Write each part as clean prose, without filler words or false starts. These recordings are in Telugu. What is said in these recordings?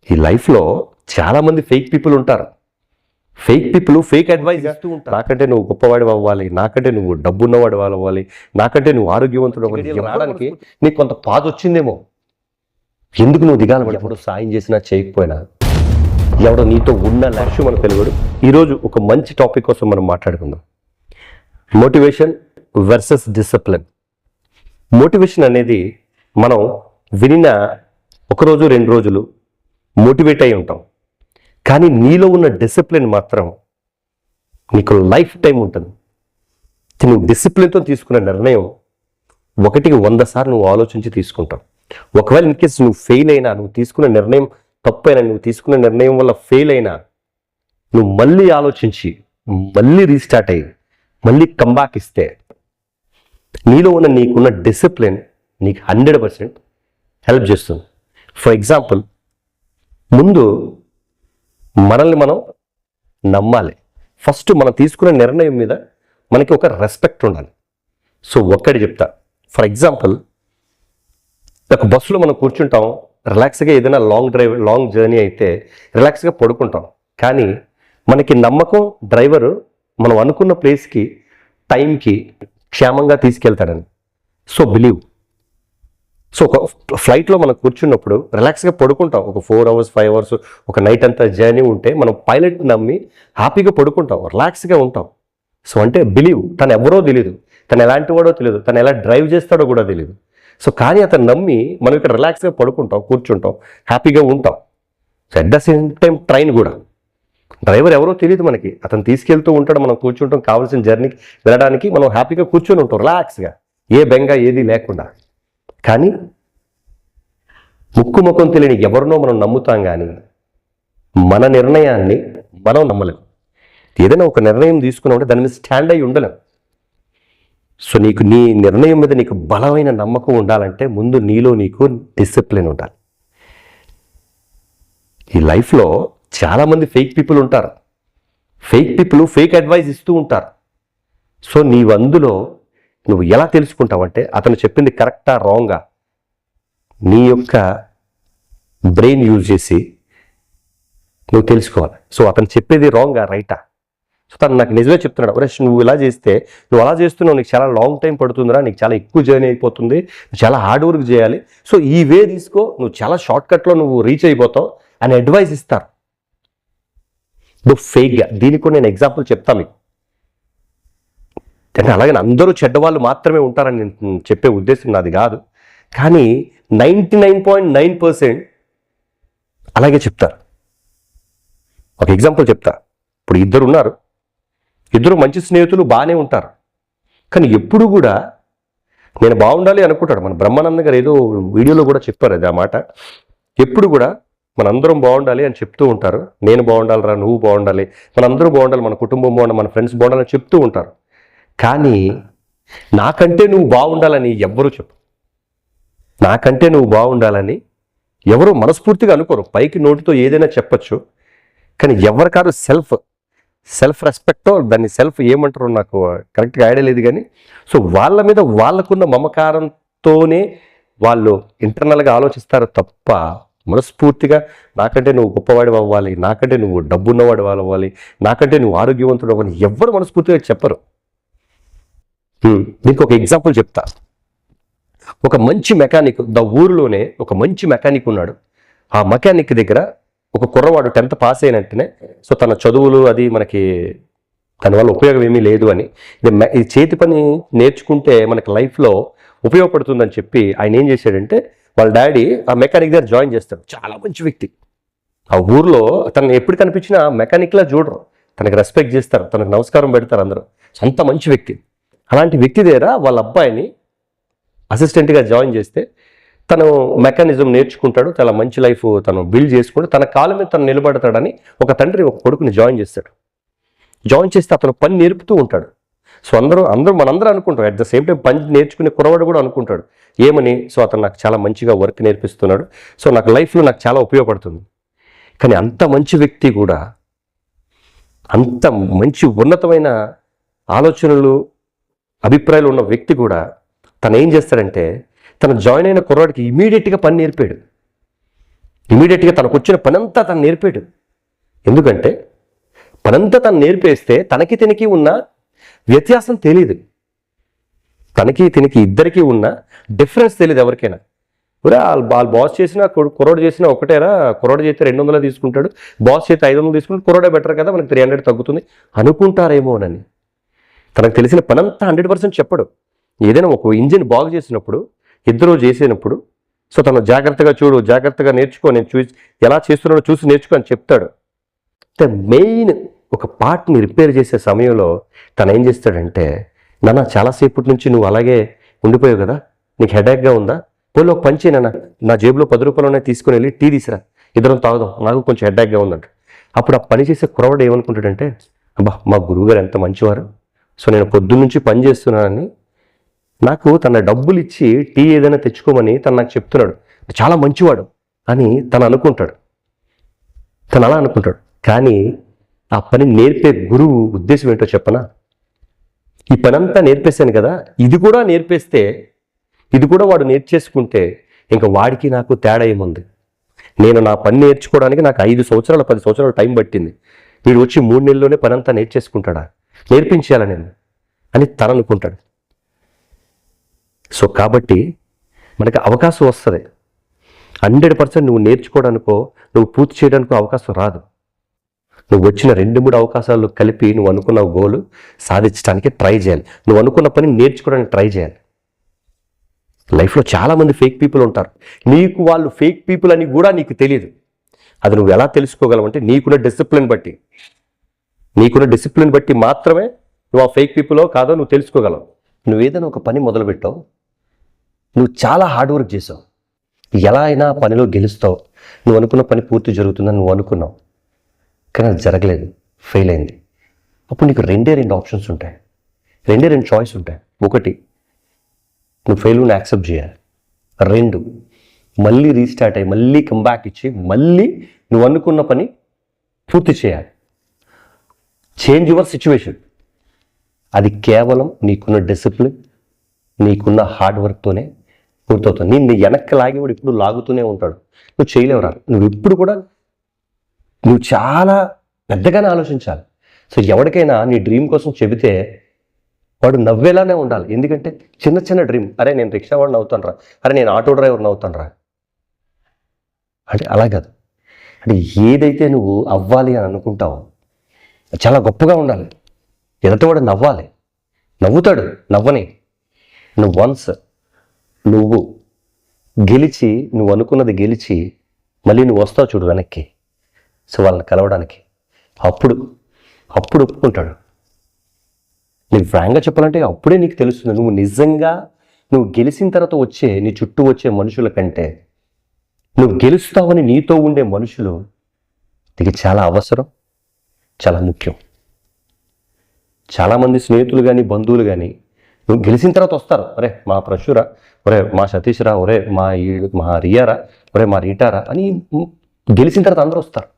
ఈ లైఫ్లో చాలామంది ఫేక్ పీపుల్ ఉంటారు. ఫేక్ పీపుల్ ఫేక్ అడ్వైస్ ఇస్తూ ఉంటారు. నాకంటే నువ్వు గొప్పవాడు అవ్వాలి, నాకంటే నువ్వు డబ్బున్నవాడు అవ్వాలి, నాకంటే నువ్వు ఆరోగ్యవంతుడు అవ్వాలి. రావడానికి నీకు కొంత పాత వచ్చిందేమో, ఎందుకు నువ్వు దిగాలి? ఎవడు సాయం చేసినా చేయకపోయినా, ఎవడో నీతో ఉన్న లక్ష్యం మన తెలుగుడు. ఈరోజు ఒక మంచి టాపిక్ కోసం మనం మాట్లాడుకుందాం. Motivation versus discipline. మోటివేషన్ అనేది మనం వినిన ఒకరోజు 2 రోజులు మోటివేట్ అయి ఉంటాం, కానీ నీలో ఉన్న డిసిప్లిన్ మాత్రం నీకు లైఫ్ టైం ఉంటుంది. నువ్వు డిసిప్లిన్తో తీసుకున్న నిర్ణయం 1కి 100 సార్లు నువ్వు ఆలోచించి తీసుకుంటావు. ఒకవేళ ఇన్ కేసు నువ్వు ఫెయిల్ అయినా, నువ్వు తీసుకున్న నిర్ణయం తప్పైనా, నువ్వు తీసుకున్న నిర్ణయం వల్ల ఫెయిల్ అయినా, నువ్వు మళ్ళీ ఆలోచించి మళ్ళీ రీస్టార్ట్ అయ్యి మళ్ళీ కంబ్యాక్ ఇస్తే నీలో ఉన్న నీకున్న డిసిప్లిన్ నీకు 100% హెల్ప్ చేస్తుంది. ఫర్ ఎగ్జాంపుల్, ముందు మనల్ని మనం నమ్మాలి. ఫస్ట్ మనం తీసుకునే నిర్ణయం మీద మనకి ఒక రెస్పెక్ట్ ఉండాలి. సో ఒక్కటి చెప్తా. ఫర్ ఎగ్జాంపుల్, ఒక బస్సులో మనం కూర్చుంటాం, రిలాక్స్గా ఏదైనా లాంగ్ జర్నీ అయితే రిలాక్స్గా పడుకుంటాం. కానీ మనకి నమ్మకం డ్రైవరు మనం అనుకున్న ప్లేస్కి టైంకి క్షేమంగా తీసుకెళ్తాడని. So believe. సో ఒక ఫ్లైట్లో మనం కూర్చున్నప్పుడు రిలాక్స్గా పడుకుంటాం. ఒక 4 hours 5 hours ఒక నైట్ అంతా జర్నీ ఉంటే మనం పైలట్ నమ్మి హ్యాపీగా పడుకుంటాం, రిలాక్స్గా ఉంటాం. సో అంటే బిలీవ్. తను ఎవరో తెలియదు, తను ఎలాంటి వాడో తెలియదు, తను ఎలా డ్రైవ్ చేస్తాడో కూడా తెలియదు. సో కానీ అతను నమ్మి మనం ఇక్కడ రిలాక్స్గా పడుకుంటాం, కూర్చుంటాం, హ్యాపీగా ఉంటాం. So at the same time train కూడా డ్రైవర్ ఎవరో తెలియదు మనకి, అతను తీసుకెళ్తూ ఉంటాడు, మనం కూర్చుంటాం, కావాల్సిన జర్నీకి వెళ్ళడానికి మనం హ్యాపీగా కూర్చొని ఉంటాం రిలాక్స్గా, ఏ బెంగ ఏది లేకుండా. కానీ ముఖం తెలియని ఎవరినో మనం నమ్ముతాం, కానీ మన నిర్ణయాన్ని మనం నమ్మలేం. ఏదైనా ఒక నిర్ణయం తీసుకున్నామంటే దాని మీద స్టాండ్ అయ్యి ఉండలేం. సో నీకు నీ నిర్ణయం మీద నీకు బలమైన నమ్మకం ఉండాలంటే ముందు నీలో నీకు డిసిప్లిన్ ఉండాలి. ఈ లైఫ్లో చాలామంది ఫేక్ పీపుల్ ఉంటారు. ఫేక్ పీపుల్ ఫేక్ అడ్వైస్ ఇస్తూ ఉంటారు. సో అందులో నువ్వు ఎలా తెలుసుకుంటావంటే అతను చెప్పింది కరెక్టా రాంగా నీ యొక్క బ్రెయిన్ యూజ్ చేసి నువ్వు తెలుసుకోవాలి. సో అతను చెప్పేది రాంగా రైటా? సో తను నాకు నిజమే చెప్తున్నాడు, ఒరేష్ నువ్వు ఇలా చేస్తే, నువ్వు అలా చేస్తున్నావు, నీకు చాలా లాంగ్ టైం పడుతుందిరా, నీకు చాలా ఎక్కువ జర్నీ అయిపోతుంది, నువ్వు చాలా హార్డ్ వర్క్ చేయాలి, సో ఈ వే తీసుకో, నువ్వు చాలా షార్ట్ కట్లో నువ్వు రీచ్ అయిపోతావు అని అడ్వైస్ ఇస్తారు. నువ్వు ఫేక్గా. దీనికి కూడా నేను ఎగ్జాంపుల్ చెప్తాను మీకు. అంటే అలాగే అందరూ చెడ్డవాళ్ళు మాత్రమే ఉంటారని నేను చెప్పే ఉద్దేశం నాది కాదు, కానీ 99.9% అలాగే చెప్తారు. ఒక ఎగ్జాంపుల్ చెప్తా. ఇప్పుడు ఇద్దరు ఉన్నారు, ఇద్దరు మంచి స్నేహితులు, బాగానే ఉంటారు, కానీ ఎప్పుడు కూడా నేను బాగుండాలి అనుకుంటాడు. మన బ్రహ్మానంద గారు ఏదో వీడియోలో కూడా చెప్పారు అది, ఆ మాట. ఎప్పుడు కూడా మనందరం బాగుండాలి అని చెప్తూ ఉంటారు. నేను బాగుండాలిరా, నువ్వు బాగుండాలి, మనందరూ బాగుండాలి, మన కుటుంబం బాగుండాలి, మన ఫ్రెండ్స్ బాగుండాలని చెప్తూ ఉంటారు. కానీ నాకంటే నువ్వు బాగుండాలని ఎవ్వరూ చెప్పు. నాకంటే నువ్వు బాగుండాలని ఎవరు మనస్ఫూర్తిగా అనుకోరు. పైకి నోటితో ఏదైనా చెప్పచ్చు, కానీ ఎవరికారు సెల్ఫ్ రెస్పెక్టో దాన్ని సెల్ఫ్ ఏమంటారో నాకు కరెక్ట్గా ఐడియా లేదు, కానీ సో వాళ్ళ మీద వాళ్ళకున్న మమకారంతోనే వాళ్ళు ఇంటర్నల్గా ఆలోచిస్తారు తప్ప మనస్ఫూర్తిగా నాకంటే నువ్వు గొప్పవాడు అవ్వాలి, నాకంటే నువ్వు డబ్బున్నవాడు అవ్వాలి, నాకంటే నువ్వు ఆరోగ్యవంతుడు అవ్వాలి ఎవ్వరు మనస్ఫూర్తిగా చెప్పరు. దీనికి ఒక ఎగ్జాంపుల్ చెప్తా. ఒక మంచి మెకానిక్, ఊరిలోనే ఒక మంచి మెకానిక్ ఉన్నాడు. ఆ మెకానిక్ దగ్గర ఒక కుర్రవాడు 10th పాస్ అయినట్టునే, సో తన చదువులు అది మనకి దానివల్ల ఉపయోగం ఏమీ లేదు అని, ఈ చేతి పని నేర్చుకుంటే మనకి లైఫ్లో ఉపయోగపడుతుందని చెప్పి ఆయన ఏం చేశాడంటే వాళ్ళ డాడీ ఆ మెకానిక్ దగ్గర జాయిన్ చేస్తాడు. చాలా మంచి వ్యక్తి. ఆ ఊర్లో తను ఎప్పుడు కనిపించినా మెకానిక్లా చూడరు, తనకి రెస్పెక్ట్ చేస్తారు, తనకు నమస్కారం పెడతారు అందరూ. అంత మంచి వ్యక్తి. అలాంటి వ్యక్తి దగ్గర వాళ్ళ అబ్బాయిని అసిస్టెంట్గా జాయిన్ చేస్తే తను మెకానిజం నేర్చుకుంటాడు, చాలా మంచి లైఫ్ తను బిల్డ్ చేసుకుంటూ తన కాళ్ళ మీద తను నిలబడతాడని ఒక తండ్రి ఒక కొడుకుని జాయిన్ చేస్తాడు. జాయిన్ చేస్తే అతను పని నేర్పుతూ ఉంటాడు. సో మనందరూ అనుకుంటాం, అట్ ద సేమ్ టైం పని నేర్చుకునే కురవాడు కూడా అనుకుంటాడు ఏమని, సో అతను నాకు చాలా మంచిగా వర్క్ నేర్పిస్తున్నాడు, సో నాకు లైఫ్లో నాకు చాలా ఉపయోగపడుతుంది. కానీ అంత మంచి వ్యక్తి కూడా, అంత మంచి ఉన్నతమైన ఆలోచనలు అభిప్రాయాలు ఉన్న వ్యక్తి కూడా తను ఏం చేస్తాడంటే తను జాయిన్ అయిన కుర్రాడికి ఇమీడియట్గా పని నేర్పాడు. ఇమీడియట్గా తనకు వచ్చిన పనంతా తను నేర్పాడు. ఎందుకంటే పనంతా తను నేర్పేస్తే తనకి తినకి ఉన్న వ్యత్యాసం తెలియదు. తనకి తినకి ఇద్దరికి ఉన్న డిఫరెన్స్ తెలియదు ఎవరికైనా. వాళ్ళు బాస్ చేసినా కుర్రోడు చేసినా ఒకటేరా, కుర్రోడు చేస్తే 200 తీసుకుంటాడు, బాస్ చేస్తే 500 తీసుకుంటాడు, కుర్రోడే బెటర్ కదా మనకి 300 తగ్గుతుంది అనుకుంటారేమోనని. తనకు తెలిసిన పనంతా 100% చెప్పడు. ఏదైనా ఒక ఇంజిన్ బాగు చేసినప్పుడు ఇద్దరు చేసినప్పుడు సో తను జాగ్రత్తగా చూడు, జాగ్రత్తగా నేర్చుకో, నేను చూసి ఎలా చేస్తున్నాడో చూసి నేర్చుకో అని చెప్తాడు. మెయిన్ ఒక పార్ట్ని రిపేర్ చేసే సమయంలో తను ఏం చేస్తాడంటే, నాన్న చాలాసేపటి నుంచి నువ్వు అలాగే ఉండిపోయావు కదా, నీకు హెడేక్గా ఉందా, పోలో ఒక పని చేయనా, నా జేబులో 10 రూపాయలు ఉన్నాయి, తీసుకుని వెళ్ళి టీ తీసిరా, ఇద్దరం తాగుదాం, నాకు కొంచెం హెడేక్గా ఉందంట. అప్పుడు ఆ పని చేసే కురవాడు ఏమనుకుంటాడంటే, అబ్బా మా గురువుగారు ఎంత మంచివారు, సో నేను పొద్దున్నుంచి పని చేస్తున్నానని నాకు తన డబ్బులు ఇచ్చి టీ ఏదైనా తెచ్చుకోమని తను నాకు చెప్తున్నాడు, చాలా మంచివాడు అని తను అనుకుంటాడు. తను అలా అనుకుంటాడు. కానీ ఆ పని నేర్పే గురువు ఉద్దేశం ఏంటో చెప్పనా, ఈ పని అంతా నేర్పేశాను కదా, ఇది కూడా నేర్పేస్తే, ఇది కూడా వాడు నేర్చేసుకుంటే ఇంకా వాడికి నాకు తేడా ఏముంది. నేను నా పని నేర్చుకోవడానికి నాకు 5 సంవత్సరాలు 10 సంవత్సరాలు టైం పట్టింది, వీడు వచ్చి 3 నెలల్లోనే పని అంతా నేర్చేసుకుంటాడా, నేర్పించాలా నేను అని తను అనుకుంటాడు. సో కాబట్టి మనకి అవకాశం వస్తుంది. 100% నువ్వు నేర్చుకోవడానికో నువ్వు పూర్తి చేయడానికో అవకాశం రాదు. నువ్వు వచ్చిన 2-3 అవకాశాలు కలిపి నువ్వు అనుకున్న గోలు సాధించడానికి ట్రై చేయాలి. నువ్వు అనుకున్న పని నేర్చుకోవడానికి ట్రై చేయాలి. లైఫ్లో చాలామంది ఫేక్ పీపుల్ ఉంటారు. నీకు వాళ్ళు ఫేక్ పీపుల్ అని కూడా నీకు తెలియదు. అది నువ్వు ఎలా తెలుసుకోగలవు అంటే నీకున్న డిసిప్లిన్ బట్టి మాత్రమే నువ్వు ఆ ఫేక్ పీపులో కాదో నువ్వు తెలుసుకోగలవు. నువ్వు ఏదైనా ఒక పని మొదలుపెట్టావు, నువ్వు చాలా హార్డ్ వర్క్ చేసావు, ఎలా అయినా పనిలో గెలుస్తావు, నువ్వు అనుకున్న పని పూర్తి జరుగుతుందని నువ్వు అనుకున్నావు, కానీ అది జరగలేదు, ఫెయిల్ అయింది. అప్పుడు నీకు 2 ఆప్షన్స్ ఉంటాయి, 2 చాయిస్ ఉంటాయి. ఒకటి, నువ్వు ఫెయిల్ని యాక్సెప్ట్ చేయాలి. 2, మళ్ళీ రీస్టార్ట్ అయ్యి మళ్ళీ కంబ్యాక్ ఇచ్చి మళ్ళీ నువ్వు అనుకున్న పని పూర్తి చేయాలి. Change your situation. అది కేవలం నీకున్న డిసిప్లిన్, నీకున్న హార్డ్ వర్క్తోనే పూర్తవుతుంది. నిన్ను వెనక్కి లాగేవాడు ఇప్పుడు లాగుతూనే ఉంటాడు, నువ్వు చేయలేవురా. నువ్వు ఎప్పుడు కూడా నువ్వు చాలా పెద్దగానే ఆలోచించాలి. సో ఎవరికైనా నీ డ్రీమ్ కోసం చెబితే వాడు నవ్వేలానే ఉండాలి. ఎందుకంటే చిన్న చిన్న డ్రీమ్, అరే నేను రిక్షా వాడిని అవుతాను రా, అరే నేను ఆటో డ్రైవర్ని అవుతాను రా అంటే అలా కాదు. అంటే ఏదైతే నువ్వు అవ్వాలి అని అనుకుంటావో చాలా గొప్పగా ఉండాలి. ఎదుటివాడు నవ్వాలి, నవ్వుతాడు, నవ్వని. నువ్వు వన్స్ నువ్వు గెలిచి, నువ్వు అనుకున్నది గెలిచి మళ్ళీ నువ్వు వస్తావు చూడు వెనక్కి, సో వాళ్ళని కలవడానికి, అప్పుడు ఒప్పుకుంటాడు. నీకు ఫ్రాంక్గా చెప్పాలంటే అప్పుడే నీకు తెలుస్తుంది నువ్వు నిజంగా నువ్వు గెలిచిన తర్వాత వచ్చే నీ చుట్టూ వచ్చే మనుషుల కంటే నువ్వు గెలుస్తావని నీతో ఉండే మనుషులు నీకు చాలా అవసరం, చాలా ముఖ్యం. చాలామంది స్నేహితులు కానీ బంధువులు కానీ నువ్వు గెలిచిన తర్వాత వస్తారు, ఒరే మా ప్రశురా, ఒరే మా సతీష్రా, ఒరే మా రియారా, ఒరే మా రీటారా అని గెలిచిన తర్వాత అందరూ వస్తారు.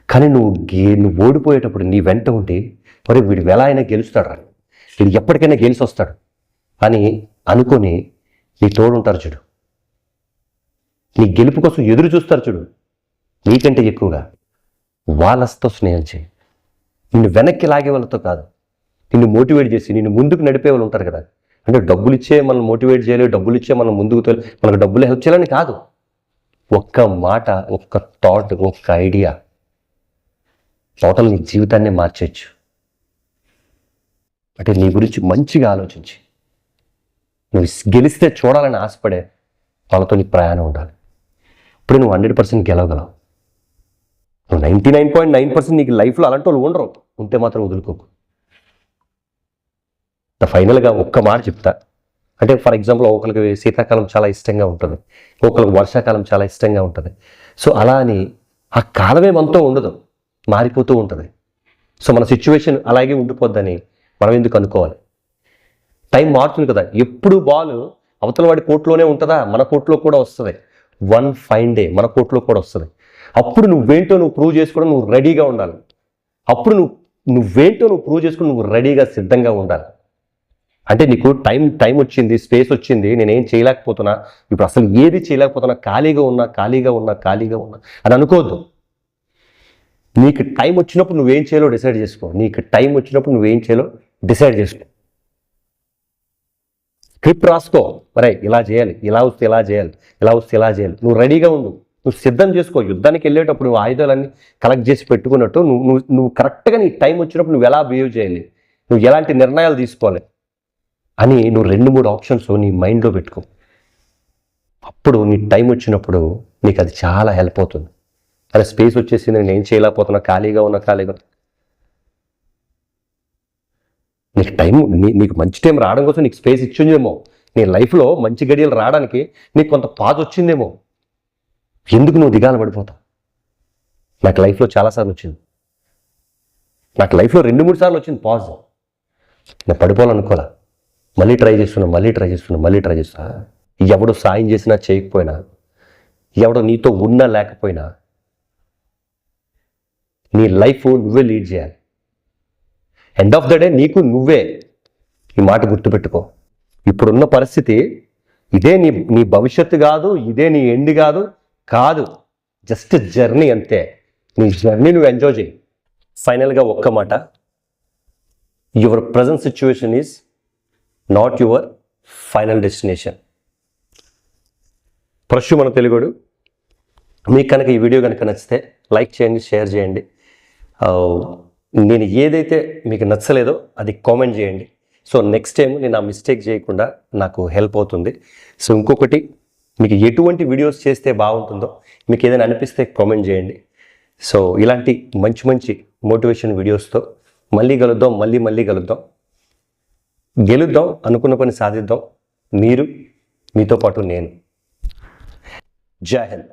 కానీ నువ్వు ఓడిపోయేటప్పుడు నీ వెంట ఉండి, ఒరే వీడు ఎలా అయినా గెలుస్తాడు రా, వీడు ఎప్పటికైనా గెలిచి వస్తాడు అని అనుకొని నీ తోడుంటారు చూడు, నీ గెలుపు కోసం ఎదురు చూస్తారు చూడు, నీకంటే ఎక్కువగా వాళ్ళతో స్నేహం చేయి. నిన్ను వెనక్కి లాగే వాళ్ళతో కాదు, నిన్ను మోటివేట్ చేసి నిన్ను ముందుకు నడిపే వాళ్ళు ఉంటారు కదా. అంటే డబ్బులు ఇచ్చే మనం మోటివేట్ చేయలేదు, డబ్బులు ఇచ్చే మనం ముందుకు మనకు డబ్బులు హెల్ప్ చేయాలని కాదు. ఒక్క మాట, ఒక్క థాట్, ఒక్క ఐడియా టోటల్ నీ జీవితాన్ని మార్చేయచ్చు. అంటే నీ గురించి మంచిగా ఆలోచించి నువ్వు గెలిస్తే చూడాలని ఆశపడే వాళ్ళతో నీ ప్రయాణం ఉండాలి. ఇప్పుడు నువ్వు 100% గెలవగలవు. నువ్వు 99.9% నీకు లైఫ్లో అలాంటి వాళ్ళు ఉండరు, ఉంటే మాత్రం వదులుకోకు. ఫైనల్గా ఒక్క మాట చెప్తా. అంటే ఫర్ ఎగ్జాంపుల్ ఒకరికి శీతాకాలం చాలా ఇష్టంగా ఉంటుంది, ఒకరికి వర్షాకాలం చాలా ఇష్టంగా ఉంటుంది. సో అలా అని ఆ కాలమే మనతో ఉండదు, మారిపోతూ ఉంటుంది. సో మన సిచ్యువేషన్ అలాగే ఉండిపోద్దని మనం ఎందుకు అనుకోవాలి? టైం మారుతుంది కదా. ఎప్పుడు బాల్ అవతల వాడి కోర్టులోనే ఉంటుందా? మన కోర్టులో కూడా వస్తుంది. వన్ ఫైన్ డే మన కోర్టులో కూడా వస్తుంది. అప్పుడు నువ్వేంటో నువ్వు ప్రూవ్ చేసుకోవడం నువ్వు రెడీగా ఉండాలి. అప్పుడు నువ్వేంటో నువ్వు ప్రూవ్ చేసుకుని నువ్వు రెడీగా సిద్ధంగా ఉండాలి. అంటే నీకు టైం వచ్చింది, స్పేస్ వచ్చింది, నేనేం చేయలేకపోతున్నా, ఇప్పుడు అసలు ఏది చేయలేకపోతున్నా, ఖాళీగా ఉన్నా అని అనుకోవద్దు. నీకు టైం వచ్చినప్పుడు నువ్వేం చేయాలో డిసైడ్ చేసుకో. స్క్రిప్ట్ రాసుకో. మరే ఇలా చేయాలి, ఇలా వస్తే ఇలా చేయాలి. నువ్వు రెడీగా ఉండు, నువ్వు సిద్ధం చేసుకో. యుద్ధానికి వెళ్ళేటప్పుడు నువ్వు ఆయుధాలన్నీ కలెక్ట్ చేసి పెట్టుకున్నట్టు నువ్వు కరెక్ట్గా నీ టైం వచ్చినప్పుడు నువ్వు ఎలా బిహేవ్ చేయాలి, నువ్వు ఎలాంటి నిర్ణయాలు తీసుకోవాలి అని నువ్వు 2-3 ఆప్షన్స్ నీ మైండ్లో పెట్టుకో. అప్పుడు నీ టైం వచ్చినప్పుడు నీకు అది చాలా హెల్ప్ అవుతుంది. అరే స్పేస్ వచ్చేసి నేను ఏం చేయలేకపోతున్నా, ఖాళీగా ఉన్నా. నీకు మంచి టైం రావడం కోసం నీకు స్పేస్ ఇచ్చిందేమో, నీ లైఫ్లో మంచి గడియలు రావడానికి నీకు కొంత పాజ్ వచ్చిందేమో. ఎందుకు నువ్వు దిగాలు పడిపోతావు? నాకు లైఫ్లో చాలాసార్లు వచ్చింది. నాకు లైఫ్లో 2-3 సార్లు వచ్చింది పాజ్. నేను పడిపోవాలనుకోలే, మళ్ళీ ట్రై చేస్తున్నా. ఎవడు సాయం చేసినా చేయకపోయినా, ఎవడు నీతో ఉన్నా లేకపోయినా, నీ లైఫ్ నువ్వే లీడ్ చేయాలి. ఎండ్ ఆఫ్ ద డే నీకు నువ్వే. ఈ మాట గుర్తుపెట్టుకో. ఇప్పుడున్న పరిస్థితి ఇదే నీ భవిష్యత్తు కాదు, ఇదే నీ ఎండ్ కాదు, జస్ట్ జర్నీ అంతే. నీ జర్నీ నువ్వు ఎంజాయ్ చేయి. ఫైనల్గా ఒక్క మాట, your present situation is not your final destination. ప్రశ్న మన తెలుగుడు. మీకు కనుక ఈ వీడియో కనుక నచ్చితే లైక్ చేయండి, షేర్ చేయండి. నేను ఏదైతే మీకు నచ్చలేదో అది కామెంట్ చేయండి. సో నెక్స్ట్ టైం నేను ఆ మిస్టేక్ చేయకుండా నాకు హెల్ప్ అవుతుంది. సో ఇంకొకటి, మీకు ఎటువంటి వీడియోస్ చేస్తే బాగుంటుందో మీకు ఏదైనా అనిపిస్తే కామెంట్ చేయండి. సో ఇలాంటి మంచి మోటివేషన్ వీడియోస్తో మళ్ళీ కలుద్దాం. గెలుద్దాం, అనుకున్న పని సాధిద్దాం. మీతో పాటు నేను. జై హింద్.